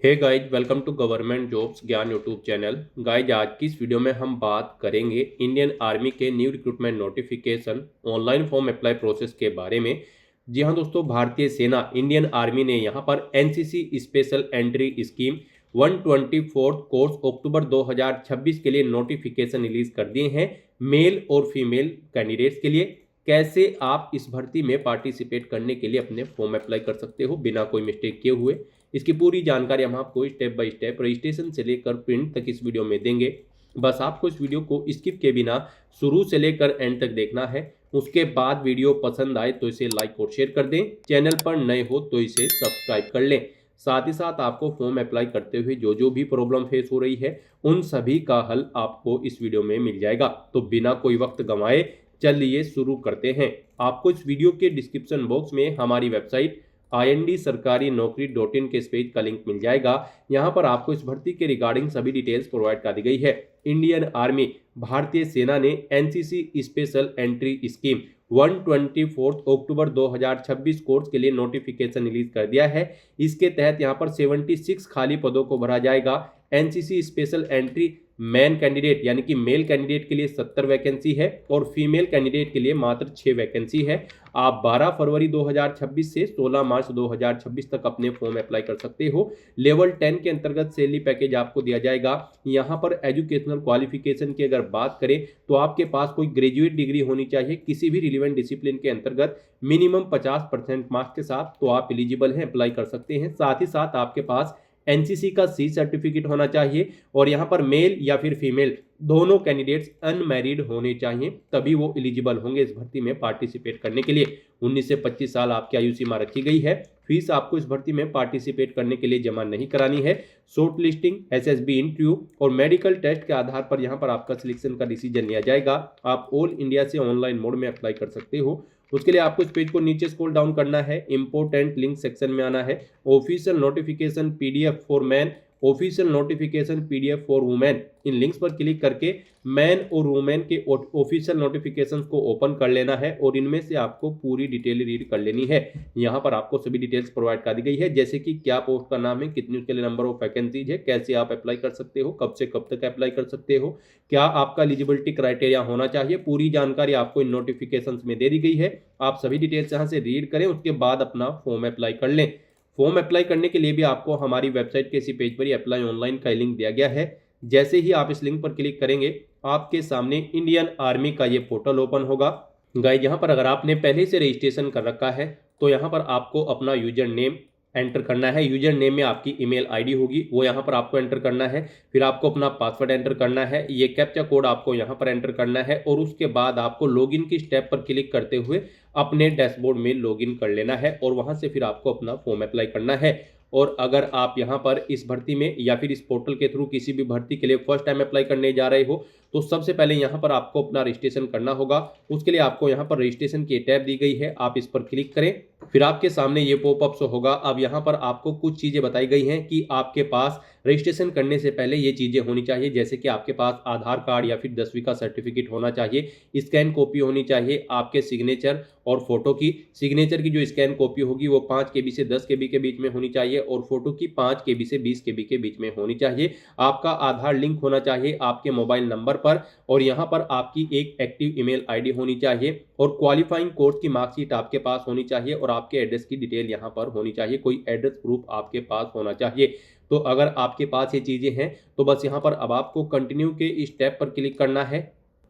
Hey guys, welcome to government jobs Gyan YouTube channel. Guys, आज की इस वीडियो में हम बात करेंगे इंडियन आर्मी के new recruitment notification online form apply process के बारे में। जी हाँ दोस्तों, भारतीय सेना इंडियन आर्मी ने यहाँ पर NCC special entry scheme 124 course अक्टूबर 2026 के लिए नोटिफिकेशन रिलीज कर दिए हैं मेल और फीमेल कैंडिडेट्स के लिए। कैसे आप इस भर्ती में पार्टिसिपेट करने के लिए अपने फॉर्म अप्लाई कर सकते हो बिना कोई मिस्टेक किए हुए, इसकी पूरी जानकारी हम आपको स्टेप बाय स्टेप रजिस्ट्रेशन से लेकर प्रिंट तक इस वीडियो में देंगे। बस आपको इस वीडियो को स्किप के बिना शुरू से लेकर एंड तक देखना है। उसके बाद वीडियो पसंद आए तो इसे लाइक और शेयर कर दें, चैनल पर नए हो तो इसे सब्सक्राइब कर लें। साथ ही साथ आपको फॉर्म अप्लाई करते हुए जो भी प्रॉब्लम फेस हो रही है उन सभी का हल आपको इस वीडियो में मिल जाएगा। तो बिना कोई वक्त गंवाए चलिए शुरू करते हैं। आपको इस वीडियो के डिस्क्रिप्शन बॉक्स में हमारी वेबसाइट ind-sarkari-naukri.in के इस पेज का लिंक मिल जाएगा। यहाँ पर आपको इस भर्ती के रिगार्डिंग सभी डिटेल्स प्रोवाइड कर दी गई है। इंडियन आर्मी भारतीय सेना ने एनसीसी स्पेशल एंट्री स्कीम 124 अक्टूबर 2026 कोर्स के लिए नोटिफिकेशन रिलीज कर दिया है। इसके तहत यहाँ पर 76 खाली पदों को भरा जाएगा। NCC special entry man candidate यानी कि मेल कैंडिडेट के लिए 70 वैकेंसी है और फीमेल कैंडिडेट के लिए मात्र 6 वैकेंसी है। आप 12 फरवरी 2026 से 16 मार्च 2026 तक अपने फॉर्म अप्लाई कर सकते हो। लेवल 10 के अंतर्गत सैलरी पैकेज आपको दिया जाएगा। यहाँ पर एजुकेशनल क्वालिफिकेशन की अगर बात करें तो आपके पास कोई ग्रेजुएट डिग्री होनी चाहिए किसी भी रिलेवेंट डिसिप्लिन के अंतर्गत मिनिमम 50% मार्क्स के साथ, तो आप एलिजिबल हैं, अप्लाई कर सकते हैं। साथ ही साथ आपके पास एनसीसी का सी सर्टिफिकेट होना चाहिए और यहाँ पर मेल या फिर फीमेल दोनों कैंडिडेट्स अनमैरिड होने चाहिए, तभी वो एलिजिबल होंगे इस भर्ती में पार्टिसिपेट करने के लिए। 19 से 25 साल आपकी आयु सीमा रखी गई है। फीस आपको इस भर्ती में पार्टिसिपेट करने के लिए जमा नहीं करानी है। शॉर्ट लिस्टिंग, एसएसबी इंटरव्यू और मेडिकल टेस्ट के आधार पर यहाँ पर आपका सिलेक्शन का डिसीजन लिया जाएगा। आप ऑल इंडिया से ऑनलाइन मोड में अप्लाई कर सकते हो। उसके लिए आपको इस पेज को नीचे स्क्रॉल डाउन करना है, इंपोर्टेंट लिंक सेक्शन में आना है, official notification PDF for man, official notification PDF for women, in links पर क्लिक करके मैन और वुमेन के ऑफिशियल नोटिफिकेशंस को ओपन कर लेना है और इनमें से आपको पूरी डिटेल रीड कर लेनी है। यहाँ पर आपको सभी डिटेल्स प्रोवाइड कर दी गई है, जैसे कि क्या पोस्ट का नाम है, कितनी उसके लिए नंबर ऑफ वैकेंसीज है, कैसे आप अप्लाई कर सकते हो, कब से कब तक अप्लाई कर सकते हो, क्या आपका एलिजिबिलिटी क्राइटेरिया होना चाहिए, पूरी जानकारी आपको इन नोटिफिकेशंस में दे दी गई है। आप सभी डिटेल्स यहाँ से रीड करें, उसके बाद अपना फॉर्म अप्लाई कर लें। फॉर्म अप्लाई करने के लिए भी आपको हमारी वेबसाइट के इसी पेज पर ही अप्लाई ऑनलाइन का लिंक दिया गया है। जैसे ही आप इस लिंक पर क्लिक करेंगे आपके सामने इंडियन आर्मी का ये पोर्टल ओपन होगा। गाइस, यहाँ पर अगर आपने पहले से रजिस्ट्रेशन कर रखा है तो यहाँ पर आपको अपना यूजर नेम एंटर करना है। यूजर नेम में आपकी ईमेल आईडी होगी, वो यहाँ पर आपको एंटर करना है। फिर आपको अपना पासवर्ड एंटर करना है, ये कैप्चा कोड आपको यहाँ पर एंटर करना है और उसके बाद आपको लॉगिन की स्टेप पर क्लिक करते हुए अपने डैशबोर्ड में लॉगिन कर लेना है और वहाँ से फिर आपको अपना फॉर्म अप्लाई करना है। और अगर आप यहाँ पर इस भर्ती में या फिर इस पोर्टल के थ्रू किसी भी भर्ती के लिए फर्स्ट टाइम अप्लाई करने जा रहे हो तो सबसे पहले यहाँ पर आपको अपना रजिस्ट्रेशन करना होगा। उसके लिए आपको यहाँ पर रजिस्ट्रेशन की टैब दी गई है, आप इस पर क्लिक करें। फिर आपके सामने ये पॉपअप शो होगा। अब यहाँ पर आपको कुछ चीज़ें बताई गई हैं कि आपके पास रजिस्ट्रेशन करने से पहले ये चीज़ें होनी चाहिए, जैसे कि आपके पास आधार कार्ड या फिर 10वीं का सर्टिफिकेट होना चाहिए, स्कैन कॉपी होनी चाहिए आपके सिग्नेचर और फोटो की। सिग्नेचर की जो स्कैन कॉपी होगी वो 5 KB से 10 KB के बीच में होनी चाहिए और फोटो की 5 KB से 20 KB के बीच में होनी चाहिए। आपका आधार लिंक होना चाहिए आपके मोबाइल नंबर पर और यहाँ पर आपकी एक एक्टिव ईमेल आईडी होनी चाहिए और क्वालिफाइंग कोर्स की मार्कशीट आपके पास होनी चाहिए और आपके एड्रेस की डिटेल यहाँ पर होनी चाहिए, कोई एड्रेस प्रूफ आपके पास होना चाहिए। तो अगर आपके पास ये चीज़ें हैं तो बस यहाँ पर अब आपको कंटिन्यू के स्टेप पर क्लिक करना है।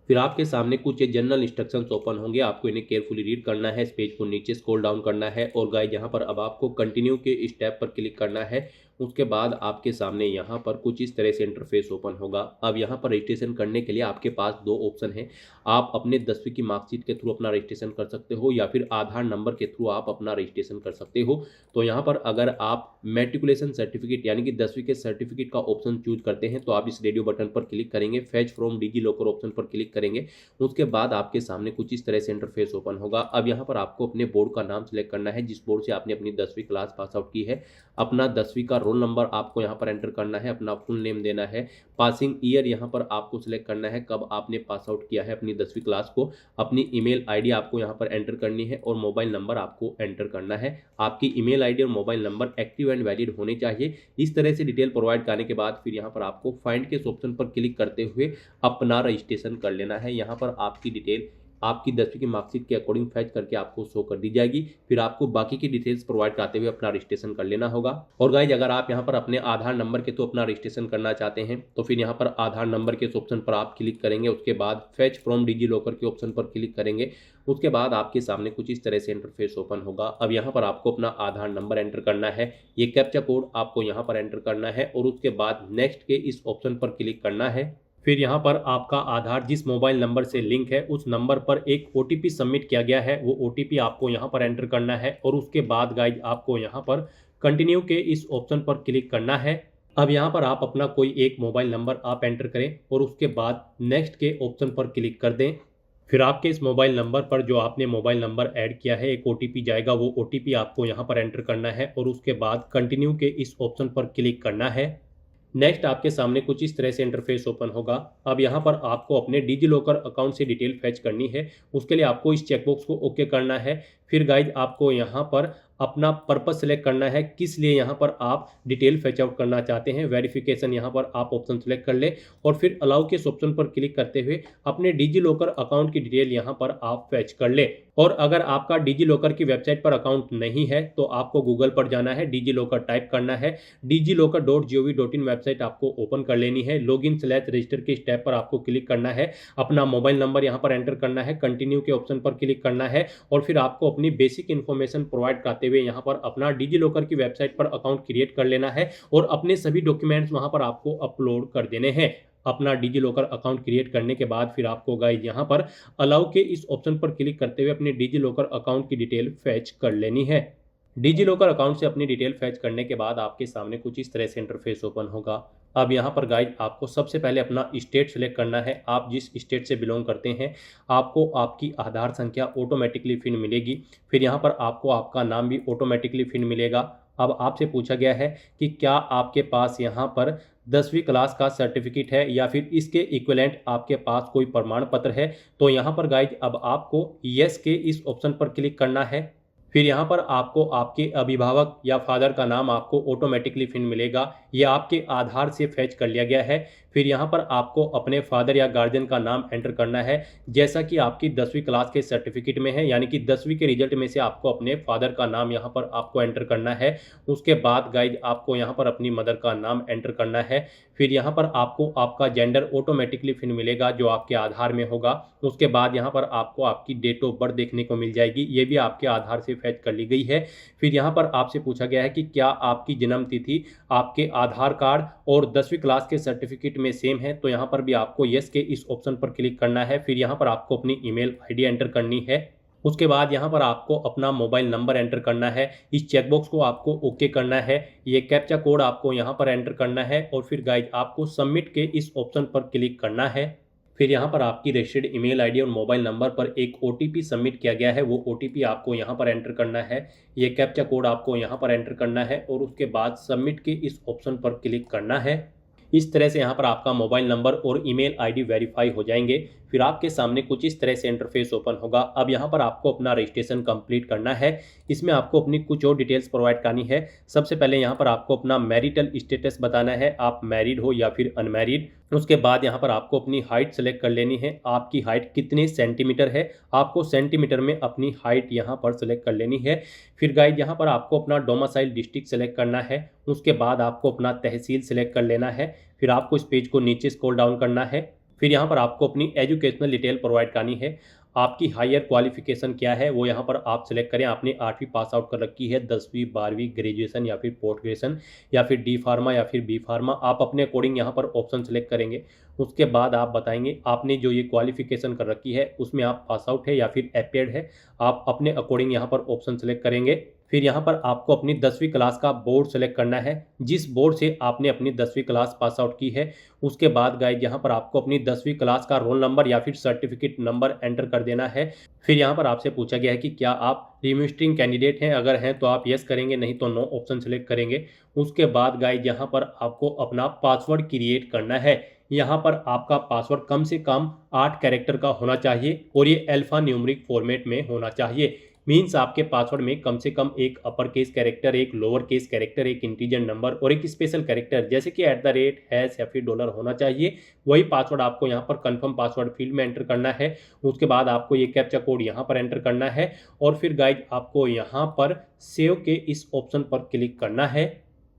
फिर आपके सामने कुछ जनरल इंस्ट्रक्शंस ओपन होंगे, आपको इन्हें केयरफुली रीड करना है। इस पेज को नीचे स्क्रॉल डाउन करना है और गाइस यहाँ पर अब आपको कंटिन्यू के स्टेप पर क्लिक करना है। उसके बाद आपके सामने यहाँ पर कुछ इस तरह से इंटरफेस ओपन होगा। अब यहाँ पर रजिस्ट्रेशन करने के लिए आपके पास दो ऑप्शन है। आप अपने 10वीं की मार्कशीट के थ्रू अपना रजिस्ट्रेशन कर सकते हो या फिर आधार नंबर के थ्रू आप अपना रजिस्ट्रेशन कर सकते हो। तो यहाँ पर अगर आप मैट्रिकुलेशन सर्टिफिकेट यानी कि 10वीं के सर्टिफिकेट का ऑप्शन चूज करते हैं तो आप इस रेडियो बटन पर क्लिक करेंगे, fetch from DigiLocker option पर क्लिक करेंगे। उसके बाद आपके सामने कुछ इस तरह से इंटरफेस ओपन होगा। अब यहाँ पर आपको अपने बोर्ड का नाम सेलेक्ट करना है, जिस बोर्ड से आपने अपनी 10वीं क्लास पास आउट की है। अपना 10वीं का रोल नंबर आपको यहाँ पर एंटर करना है, अपना फुल नेम देना है, पासिंग ईयर यहाँ पर आपको सिलेक्ट करना है, कब आपने पास आउट किया है अपनी 10वीं क्लास को, अपनी ईमेल आईडी आपको यहाँ पर एंटर करनी है और मोबाइल नंबर आपको एंटर करना है। आपकी ईमेल आईडी और mobile number active and valid होने चाहिए। इस तरह से डिटेल प्रोवाइड करने के बाद फिर यहाँ पर आपको फाइंड के ऑप्शन पर क्लिक करते हुए अपना रजिस्ट्रेशन कर लेना है। यहाँ पर आपकी डिटेल आपकी 10वीं की मार्कशीट के अकॉर्डिंग फैच करके आपको शो कर दी जाएगी। फिर आपको बाकी की डिटेल्स प्रोवाइड कराते हुए अपना रजिस्ट्रेशन कर लेना होगा। और गाइज अगर आप यहाँ पर अपने आधार नंबर के तो अपना रजिस्ट्रेशन करना चाहते हैं तो फिर यहाँ पर आधार नंबर के ऑप्शन पर आप क्लिक करेंगे। उसके बाद फैच फ्रॉम डिजी लॉकर के ऑप्शन पर क्लिक करेंगे। उसके बाद आपके सामने कुछ इस तरह से इंटरफेस ओपन होगा। अब यहाँ पर आपको अपना आधार नंबर एंटर करना है, ये कैप्चा कोड आपको यहाँ पर एंटर करना है और उसके बाद नेक्स्ट के इस ऑप्शन पर क्लिक करना है। फिर यहाँ पर आपका आधार जिस मोबाइल नंबर से लिंक है उस नंबर पर एक OTP सबमिट किया गया है, वो OTP आपको यहाँ पर एंटर करना है और उसके बाद गाइज आपको यहाँ पर कंटिन्यू के इस ऑप्शन पर क्लिक करना है। अब यहाँ पर आप अपना कोई एक मोबाइल नंबर आप एंटर करें और उसके बाद नेक्स्ट के ऑप्शन पर क्लिक कर दें। फिर आपके इस मोबाइल नंबर पर जो आपने मोबाइल नंबर ऐड किया है एक OTP जाएगा, वो OTP आपको यहाँ पर एंटर करना है और उसके बाद कंटिन्यू के इस ऑप्शन पर क्लिक करना है। नेक्स्ट आपके सामने कुछ इस तरह से इंटरफेस ओपन होगा। अब यहाँ पर आपको अपने डिजी लॉकर अकाउंट से डिटेल फैच करनी है। उसके लिए आपको इस चेकबॉक्स को ओके करना है। फिर गाइज आपको यहाँ पर अपना पर्पस सेलेक्ट करना है, किस लिए यहाँ पर आप डिटेल फैच आउट करना चाहते हैं। वेरिफिकेशन यहाँ पर आप ऑप्शन सेलेक्ट कर ले और फिर अलाउ के ऑप्शन पर क्लिक करते हुए अपने डिजी लॉकर अकाउंट की डिटेल यहाँ पर आप फैच कर ले। और अगर आपका डिजी लॉकर की वेबसाइट पर अकाउंट नहीं है तो आपको गूगल पर जाना है, डिजी लॉकर टाइप करना है, digilokar.gov.in वेबसाइट आपको ओपन कर लेनी है। लॉगिन/रजिस्टर के स्टेप पर आपको क्लिक करना है, अपना मोबाइल नंबर यहाँ पर एंटर करना है, कंटिन्यू के ऑप्शन पर क्लिक करना है और फिर आपको अपनी बेसिक इन्फॉर्मेशन प्रोवाइड कराते हुए यहाँ पर अपना डिजी लॉकर की वेबसाइट पर अकाउंट क्रिएट कर लेना है और अपने सभी डॉक्यूमेंट्स वहां पर आपको अपलोड कर देने हैं। अपना डिजी लॉकर अकाउंट क्रिएट करने के बाद फिर आपको गाइस यहाँ पर अलाउ के इस ऑप्शन पर क्लिक करते हुए अपने डिजी लॉकर अकाउंट की डिटेल फैच कर लेनी है। डिजी लॉकर अकाउंट से अपनी डिटेल फैच करने के बाद आपके सामने कुछ इस तरह से इंटरफेस ओपन होगा। अब यहाँ पर गाइज आपको सबसे पहले अपना स्टेट सेलेक्ट करना है। आप जिस स्टेट से बिलोंग करते हैं आपको आपकी आधार संख्या ऑटोमेटिकली फिर मिलेगी। फिर यहाँ पर आपको आपका नाम भी ऑटोमेटिकली फिर मिलेगा। अब आपसे पूछा गया है कि क्या आपके पास यहाँ पर 10वीं क्लास का सर्टिफिकेट है या फिर इसके इक्विवेलेंट आपके पास कोई प्रमाण पत्र है। तो यहाँ पर गाइज अब आपको यस के इस ऑप्शन पर क्लिक करना है। फिर यहाँ पर आपको आपके अभिभावक या फादर का नाम आपको ऑटोमेटिकली फिर मिलेगा, ये आपके आधार से फैच कर लिया गया है। फिर यहाँ पर आपको अपने फादर या गार्जियन का नाम एंटर करना है जैसा कि आपकी 10वीं क्लास के सर्टिफिकेट में है, यानी कि 10वीं के रिजल्ट में से आपको अपने फादर का नाम यहाँ पर आपको एंटर करना है। उसके बाद गाइज आपको यहाँ पर अपनी मदर का नाम एंटर करना है। फिर यहाँ पर आपको आपका जेंडर ऑटोमेटिकली फिर मिलेगा जो आपके आधार में होगा। उसके बाद यहाँ पर आपको आपकी डेट ऑफ बर्थ देखने को मिल जाएगी, ये भी आपके आधार से फैच कर ली गई है। फिर यहाँ पर आपसे पूछा गया है कि क्या आपकी जन्म तिथि आपके आधार कार्ड और 10वीं क्लास के सर्टिफिकेट में सेम है। तो यहाँ पर भी आपको यस के इस ऑप्शन पर क्लिक करना है। फिर यहाँ पर आपको अपनी ईमेल आईडी एंटर करनी है। उसके बाद यहाँ पर आपको अपना मोबाइल नंबर एंटर करना है, इस चेकबॉक्स को आपको ओके करना है, ये कैप्चा कोड आपको यहाँ पर एंटर करना है और फिर गाइज आपको सबमिट के इस ऑप्शन पर क्लिक करना है। फिर यहाँ पर आपकी रजिस्टर्ड ईमेल आईडी और मोबाइल नंबर पर एक OTP सबमिट किया गया है, वो OTP आपको यहाँ पर एंटर करना है, ये कैप्चा कोड आपको यहाँ पर एंटर करना है और उसके बाद सबमिट के इस ऑप्शन पर क्लिक करना है। इस तरह से यहाँ पर आपका मोबाइल नंबर और ईमेल आईडी वेरीफाई हो जाएंगे। फिर आपके सामने कुछ इस तरह से इंटरफेस ओपन होगा। अब यहाँ पर आपको अपना रजिस्ट्रेशन कंप्लीट करना है। इसमें आपको अपनी कुछ और डिटेल्स प्रोवाइड करनी है। सबसे पहले यहाँ पर आपको अपना मैरिटल स्टेटस बताना है, आप मैरिड हो या फिर अनमैरिड। उसके बाद यहाँ पर आपको अपनी हाइट सेलेक्ट कर लेनी है, आपकी हाइट कितने सेंटीमीटर है, आपको सेंटीमीटर में अपनी हाइट यहाँ पर सेलेक्ट कर लेनी है। फिर गाइज यहाँ पर आपको अपना डोमिसाइल डिस्ट्रिक्ट सेलेक्ट करना है। उसके बाद आपको अपना तहसील सेलेक्ट कर लेना है। फिर आपको इस पेज को नीचे स्क्रॉल डाउन करना है। फिर यहाँ पर आपको अपनी एजुकेशनल डिटेल प्रोवाइड करनी है, आपकी हायर क्वालिफिकेशन क्या है वो यहाँ पर आप सेलेक्ट करें। आपने 8वीं पास आउट कर रखी है, 10वीं 12वीं ग्रेजुएशन या फिर पोस्ट ग्रेजुएशन या फिर डी फार्मा या फिर बी फार्मा, आप अपने अकॉर्डिंग यहाँ पर ऑप्शन सेलेक्ट करेंगे। उसके बाद आप बताएंगे आपने जो ये क्वालिफिकेशन कर रखी है उसमें आप पास आउट है या फिर अपेयर्ड है, आप अपने अकॉर्डिंग यहाँ पर ऑप्शन सेलेक्ट करेंगे। फिर यहाँ पर आपको अपनी 10वीं क्लास का बोर्ड सेलेक्ट करना है, जिस बोर्ड से आपने अपनी 10वीं क्लास पास आउट की है। उसके बाद गाइज यहाँ पर आपको अपनी 10वीं क्लास का रोल नंबर या फिर सर्टिफिकेट नंबर एंटर कर देना है। फिर यहाँ पर आपसे पूछा गया है कि क्या आप रिमिस्ट्रिंग कैंडिडेट हैं, अगर हैं तो आप यस करेंगे, नहीं तो नो ऑप्शन सेलेक्ट करेंगे। उसके बाद गाइज यहाँ पर आपको अपना पासवर्ड क्रिएट करना है। यहाँ पर आपका पासवर्ड कम से कम 8 कैरेक्टर का होना चाहिए और ये अल्फा न्यूमेरिक फॉर्मेट में होना चाहिए। मीन्स आपके पासवर्ड में कम से कम एक अपर केस कैरेक्टर, एक लोअर केस कैरेक्टर, एक इंटीजर नंबर और एक स्पेशल कैरेक्टर जैसे कि @ हैश या फिर डॉलर होना चाहिए। वही पासवर्ड आपको यहाँ पर कंफर्म पासवर्ड फील्ड में एंटर करना है। उसके बाद आपको ये कैप्चा कोड यहाँ पर एंटर करना है और फिर गाइज आपको यहाँ पर सेव के इस ऑप्शन पर क्लिक करना है।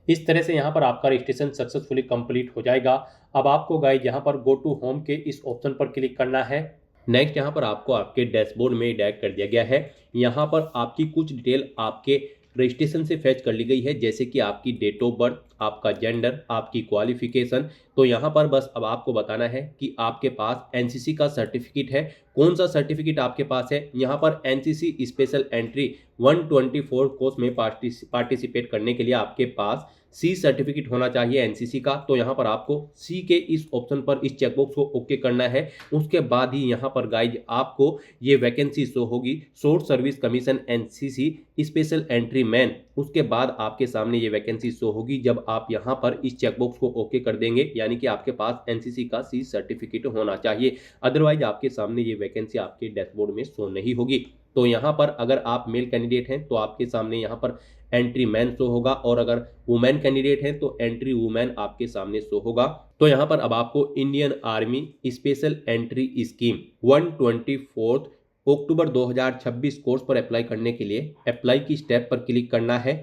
इस तरह से यहाँ पर आपका रजिस्ट्रेशन सक्सेसफुली कंप्लीट हो जाएगा। अब आपको गाइज यहाँ पर गो टू होम के इस ऑप्शन पर क्लिक करना है। नेक्स्ट यहाँ पर आपको आपके डैशबोर्ड में डायरेक्ट कर दिया गया है। यहाँ पर आपकी कुछ डिटेल आपके रजिस्ट्रेशन से फैच कर ली गई है, जैसे कि आपकी डेट ऑफ बर्थ, आपका जेंडर, आपकी क्वालिफिकेशन। तो यहाँ पर बस अब आपको बताना है कि आपके पास एनसीसी का सर्टिफिकेट है। कौन सा सर्टिफिकेट आपके पास है? यहाँ पर एनसीसी स्पेशल एंट्री 124 कोर्स में पार्टिसिपेट करने के लिए आपके पास सी सर्टिफिकेट होना चाहिए एनसीसी का। तो यहाँ पर आपको सी के इस ऑप्शन पर इस चेकबॉक्स को ओके करना है। उसके बाद ही यहाँ पर गाइज आपको ये वैकेंसी शो होगी, short service commission NCC special entry man. उसके बाद आपके सामने ये वैकेंसी शो होगी जब आप यहाँ पर इस चेकबॉक्स को ओके कर देंगे, यानी कि आपके पास एनसीसी का सी सर्टिफिकेट होना चाहिए। अदरवाइज आपके सामने ये वैकेंसी आपके डैशबोर्ड में शो नहीं होगी। तो यहाँ पर अगर आप मेल कैंडिडेट हैं तो आपके सामने यहाँ पर एंट्री मैन शो होगा, और अगर वुमेन कैंडिडेट हैं तो एंट्री वुमेन आपके सामने शो होगा। तो यहाँ पर अब आपको Indian army special entry scheme 124 अक्टूबर 2026 कोर्स पर अप्लाई करने के लिए अप्लाई की स्टेप पर क्लिक करना है।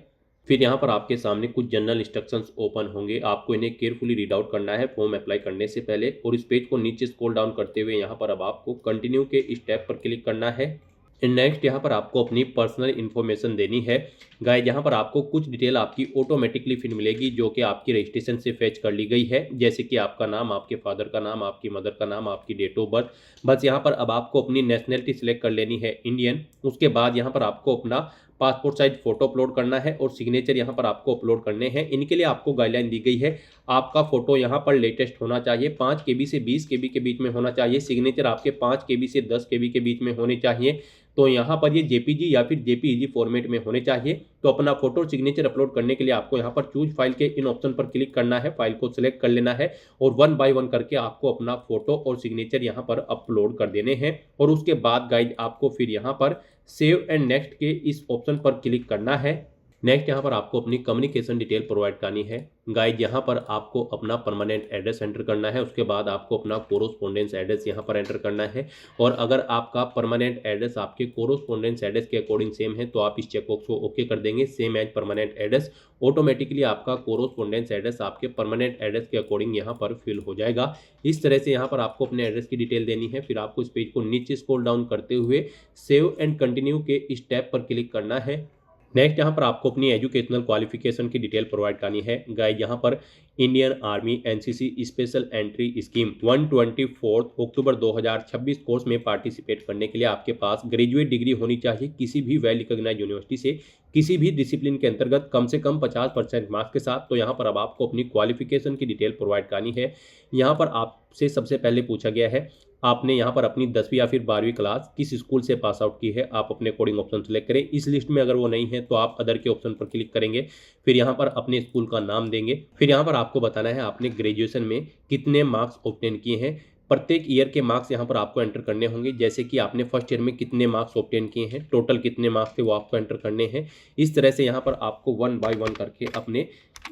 फिर यहाँ पर आपके सामने कुछ जनरल इंस्ट्रक्शंस ओपन होंगे, आपको इन्हें केयरफुली रीड आउट करना है फॉर्म अप्लाई करने से पहले। और इस पेज को नीचे स्क्रॉल डाउन करते हुए यहाँ पर अब आपको कंटिन्यू के स्टेप पर क्लिक करना है। नेक्स्ट यहाँ पर आपको अपनी पर्सनल इन्फॉर्मेशन देनी है। गाइस यहाँ पर आपको कुछ डिटेल आपकी ऑटोमेटिकली फिर मिलेगी जो कि आपकी रजिस्ट्रेशन से फैच कर ली गई है, जैसे कि आपका नाम, आपके फादर का नाम, आपकी मदर का नाम, आपकी डेट ऑफ बर्थ। बस यहाँ पर अब आपको अपनी नेशनलिटी सिलेक्ट कर लेनी है इंडियन। उसके बाद यहाँ पर आपको अपना पासपोर्ट साइज फोटो अपलोड करना है और सिग्नेचर यहाँ पर आपको अपलोड करने हैं। इनके लिए आपको गाइडलाइन दी गई है। आपका फोटो यहाँ पर लेटेस्ट होना चाहिए, 5 KB से 20 KB के बीच में होना चाहिए। सिग्नेचर आपके 5 KB से 10 KB के बीच में होने चाहिए। तो यहाँ पर ये जेपीजी या फिर जेपीईजी फॉर्मेट में होने चाहिए। तो अपना फोटो और सिग्नेचर अपलोड करने के लिए आपको यहाँ पर चूज फाइल के इन ऑप्शन पर क्लिक करना है, फाइल को सिलेक्ट कर लेना है और 1 बाय 1 करके आपको अपना फोटो और सिग्नेचर यहाँ पर अपलोड कर देने हैं। और उसके बाद गाइड आपको फिर यहाँ पर सेव एंड नेक्स्ट के इस ऑप्शन पर क्लिक करना है। नेक्स्ट यहाँ पर आपको अपनी कम्युनिकेशन डिटेल प्रोवाइड करनी है। गाइड यहाँ पर आपको अपना परमानेंट एड्रेस एंटर करना है। उसके बाद आपको अपना कोरोस्पोंडेंस एड्रेस यहाँ पर एंटर करना है। और अगर आपका परमानेंट एड्रेस आपके कोरोस्पोंडेंस एड्रेस के अकॉर्डिंग सेम है तो आप इस चेकबॉक्स को ओके कर देंगे, same as permanent address. Automatically आपका कोरोस्पोंडेंस एड्रेस आपके परमानेंट एड्रेस के अकॉर्डिंग यहाँ पर फिल हो जाएगा। इस तरह से यहाँ पर आपको अपने एड्रेस की डिटेल देनी है। फिर आपको इस पेज को नीचे स्क्रॉल डाउन करते हुए सेव एंड कंटिन्यू के स्टेप पर क्लिक करना है। नेक्स्ट यहाँ पर आपको अपनी एजुकेशनल क्वालिफिकेशन की डिटेल प्रोवाइड करनी है। गाइड यहाँ पर Indian army NCC special entry scheme 124 अक्टूबर 2026 कोर्स में पार्टिसिपेट करने के लिए आपके पास ग्रेजुएट डिग्री होनी चाहिए किसी भी वेल रिकॉग्नाइज्ड यूनिवर्सिटी से, किसी भी डिसिप्लिन के अंतर्गत कम से कम 50% मार्क्स के साथ। तो यहाँ पर अब आपको अपनी क्वालिफिकेशन की डिटेल प्रोवाइड करनी है। यहाँ पर आपसे सबसे पहले पूछा गया है आपने यहाँ पर अपनी 10वीं या फिर 12वीं क्लास किस स्कूल से पास आउट की है। आप अपने अकॉर्डिंग ऑप्शन सेलेक्ट करें। इस लिस्ट में अगर वो नहीं है तो आप अदर के ऑप्शन पर क्लिक करेंगे। फिर यहाँ पर अपने स्कूल का नाम देंगे। फिर यहाँ पर आपको बताना है आपने ग्रेजुएशन में कितने मार्क्स ऑब्टेन किए हैं। प्रत्येक ईयर के मार्क्स यहाँ पर आपको एंटर करने होंगे, जैसे कि आपने फर्स्ट ईयर में कितने मार्क्स ऑब्टेन किए हैं, टोटल कितने मार्क्स थे वो आपको एंटर करने हैं। इस तरह से यहाँ पर आपको 1 बाय 1 करके अपने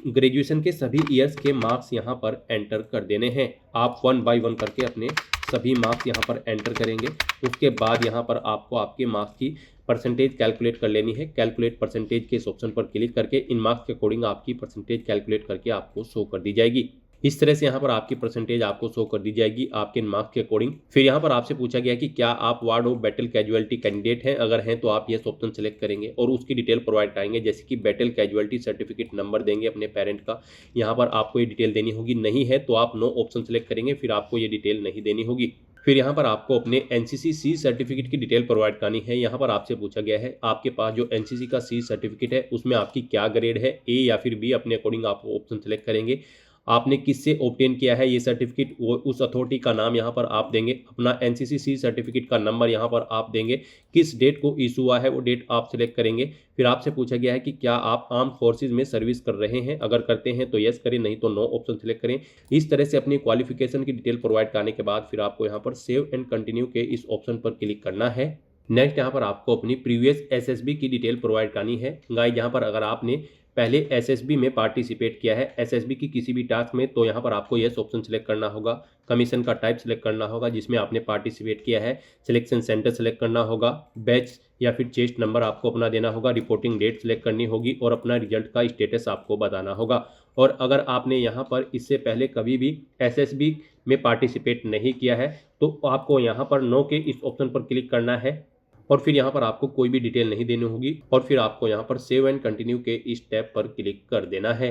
ग्रेजुएशन के सभी ईयर्स के मार्क्स यहाँ पर एंटर कर देने हैं। आप 1 बाय 1 करके अपने सभी मार्क्स यहाँ पर एंटर करेंगे। उसके बाद यहाँ पर आपको आपके मार्क्स की परसेंटेज कैलकुलेट कर लेनी है। कैलकुलेट परसेंटेज के इस ऑप्शन पर क्लिक करके इन मार्क्स के अकॉर्डिंग आपकी परसेंटेज कैलकुलेट करके आपको शो कर दी जाएगी। इस तरह से यहाँ पर आपकी परसेंटेज आपको शो कर दी जाएगी आपके मार्क्स के अकॉर्डिंग। फिर यहाँ पर आपसे पूछा गया कि क्या आप ward of battle casualty candidate हैं। अगर हैं तो आप ये ऑप्शन सेलेक्ट करेंगे और उसकी डिटेल प्रोवाइड कराएंगे, जैसे कि बैटल कैजुअलिटी सर्टिफिकेट नंबर देंगे अपने पेरेंट का। यहाँ पर आपको ये डिटेल देनी होगी। नहीं है तो आप नो ऑप्शन सेलेक्ट करेंगे, फिर आपको ये डिटेल नहीं देनी होगी। फिर यहाँ पर आपको अपने एनसीसी सी सर्टिफिकेट की डिटेल प्रोवाइड करनी है। यहाँ पर आपसे पूछा गया है आपके पास जो एनसीसी का सी सर्टिफिकेट है उसमें आपकी क्या ग्रेड है, ए या फिर बी, अपने अकॉर्डिंग आप ऑप्शन सेलेक्ट करेंगे। आपने किससे ऑब्टेन किया है ये सर्टिफिकेट, वो उस अथॉरिटी का नाम यहाँ पर आप देंगे, अपना एनसीसी सी सर्टिफिकेट का नंबर यहाँ पर आप देंगे, किस डेट को इशू हुआ है वो डेट आप सिलेक्ट करेंगे। फिर आपसे पूछा गया है कि क्या आप आर्म फोर्सेज में सर्विस कर रहे हैं, अगर करते हैं तो यस करें, नहीं तो नो ऑप्शन सिलेक्ट करें। इस तरह से अपनी क्वालिफिकेशन की डिटेल प्रोवाइड करने के बाद फिर आपको यहाँ पर सेव एंड कंटिन्यू के इस ऑप्शन पर क्लिक करना है। नेक्स्ट यहाँ पर आपको अपनी प्रीवियस एसएसबी की डिटेल प्रोवाइड करनी है। गाइस यहाँ पर अगर आपने पहले एसएसबी में पार्टिसिपेट किया है, एसएसबी की किसी भी टास्क में, तो यहाँ पर आपको यस ऑप्शन सेलेक्ट करना होगा। कमीशन का टाइप सेलेक्ट करना होगा जिसमें आपने पार्टिसिपेट किया है, सिलेक्शन सेंटर सेलेक्ट करना होगा, बैच या फिर चेस्ट नंबर आपको अपना देना होगा, रिपोर्टिंग डेट सेलेक्ट करनी होगी और अपना रिजल्ट का स्टेटस आपको बताना होगा। और अगर आपने यहाँ पर इससे पहले कभी भी एसएसबी में पार्टिसिपेट नहीं किया है तो आपको यहाँ पर नो के इस ऑप्शन पर क्लिक करना है और फिर यहाँ पर आपको कोई भी डिटेल नहीं देनी होगी और फिर आपको यहाँ पर सेव एंड कंटिन्यू के इस टैब पर क्लिक कर देना है।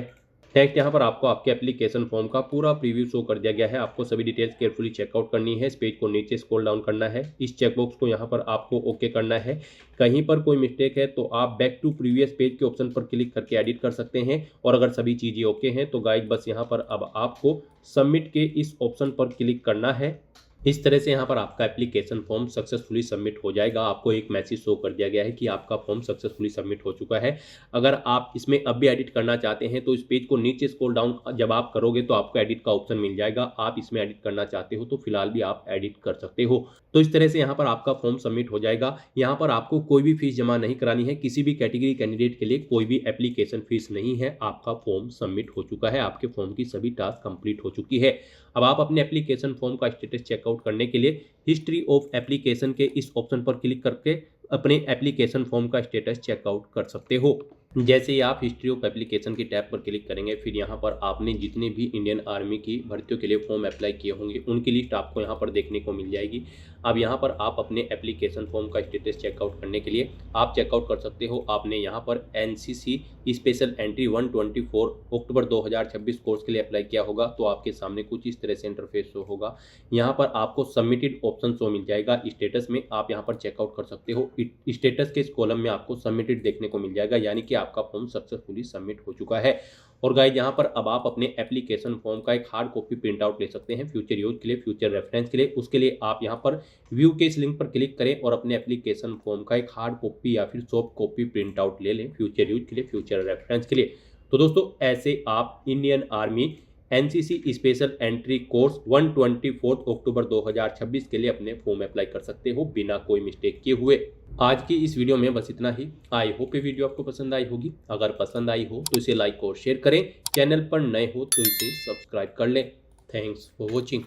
नेक्स्ट यहाँ पर आपको आपके एप्लीकेशन फॉर्म का पूरा प्रीव्यू शो कर दिया गया है। आपको सभी डिटेल्स केयरफुली चेकआउट करनी है। इस पेज को नीचे स्क्रॉल डाउन करना है, इस चेकबॉक्स को यहाँ पर आपको ओके करना है। कहीं पर कोई मिस्टेक है तो आप बैक टू प्रीवियस पेज के ऑप्शन पर क्लिक करके एडिट कर सकते हैं। और अगर सभी चीज़ें ओके हैं तो गाइस बस यहाँ पर अब आपको सबमिट के इस ऑप्शन पर क्लिक करना है। इस तरह से यहाँ पर आपका एप्लीकेशन फॉर्म सक्सेसफुली सबमिट हो जाएगा। आपको एक मैसेज शो कर दिया गया है कि आपका फॉर्म सक्सेसफुली सबमिट हो चुका है। अगर आप इसमें अब भी एडिट करना चाहते हैं तो इस पेज को नीचे स्क्रॉल डाउन जब आप करोगे तो आपको एडिट का ऑप्शन मिल जाएगा। आप इसमें एडिट करना चाहते हो तो फिलहाल भी आप एडिट कर सकते हो। तो इस तरह से यहाँ पर आपका फॉर्म सबमिट हो जाएगा। यहाँ पर आपको कोई भी फीस जमा नहीं करानी है। किसी भी कैटेगरी कैंडिडेट के लिए कोई भी एप्लीकेशन फीस नहीं है। आपका फॉर्म सबमिट हो चुका है, आपके फॉर्म की सभी टास्क कंप्लीट हो चुकी है। अब आप अपने एप्लीकेशन फॉर्म का स्टेटस चेकआउट करने के लिए हिस्ट्री ऑफ एप्लीकेशन के इस ऑप्शन पर क्लिक करके अपने एप्लीकेशन फॉर्म का स्टेटस चेकआउट कर सकते हो। जैसे ही आप हिस्ट्री ऑफ एप्लीकेशन की टैब पर क्लिक करेंगे फिर यहाँ पर आपने जितने भी इंडियन आर्मी की भर्तियों के लिए फॉर्म अप्लाई किए होंगे उनकी लिस्ट आपको यहाँ पर देखने को मिल जाएगी। अब यहाँ पर आप अपने एप्लीकेशन फॉर्म का स्टेटस चेकआउट करने के लिए आप चेकआउट कर सकते हो। आपने यहाँ पर एनसीसी स्पेशल एंट्री 124 अक्टूबर 2026 कोर्स के लिए अप्लाई किया होगा तो आपके सामने कुछ इस तरह से इंटरफेस शो होगा। यहाँ पर आपको सबमिटेड ऑप्शन शो मिल जाएगा। स्टेटस में आप यहाँ पर चेकआउट कर सकते हो। स्टेटस के इस कॉलम में आपको सबमिटेड देखने को मिल जाएगा, यानी कि आपका फॉर्म सक्सेसफुली सबमिट हो चुका है। और गाइस यहाँ पर अब आप अपने एप्लीकेशन फॉर्म का एक हार्ड कॉपी प्रिंट आउट ले सकते हैं फ्यूचर यूज के लिए, फ्यूचर रेफरेंस के लिए। उसके लिए आप यहाँ पर व्यू के इस लिंक पर क्लिक करें और अपने एप्लीकेशन फॉर्म का एक हार्ड कॉपी या फिर सॉफ्ट कॉपी प्रिंट आउट ले लें फ्यूचर यूज के लिए, फ्यूचर रेफरेंस के लिए। तो दोस्तों ऐसे आप Indian army NCC special entry course 124 अक्टूबर 2026 के लिए अपने फॉर्म अप्लाई कर सकते हो बिना कोई मिस्टेक किए हुए। आज की इस वीडियो में बस इतना ही। आई होप ये वीडियो आपको पसंद आई होगी। अगर पसंद आई हो तो इसे लाइक और शेयर करें। चैनल पर नए हो तो इसे सब्सक्राइब कर लें। Thanks for watching.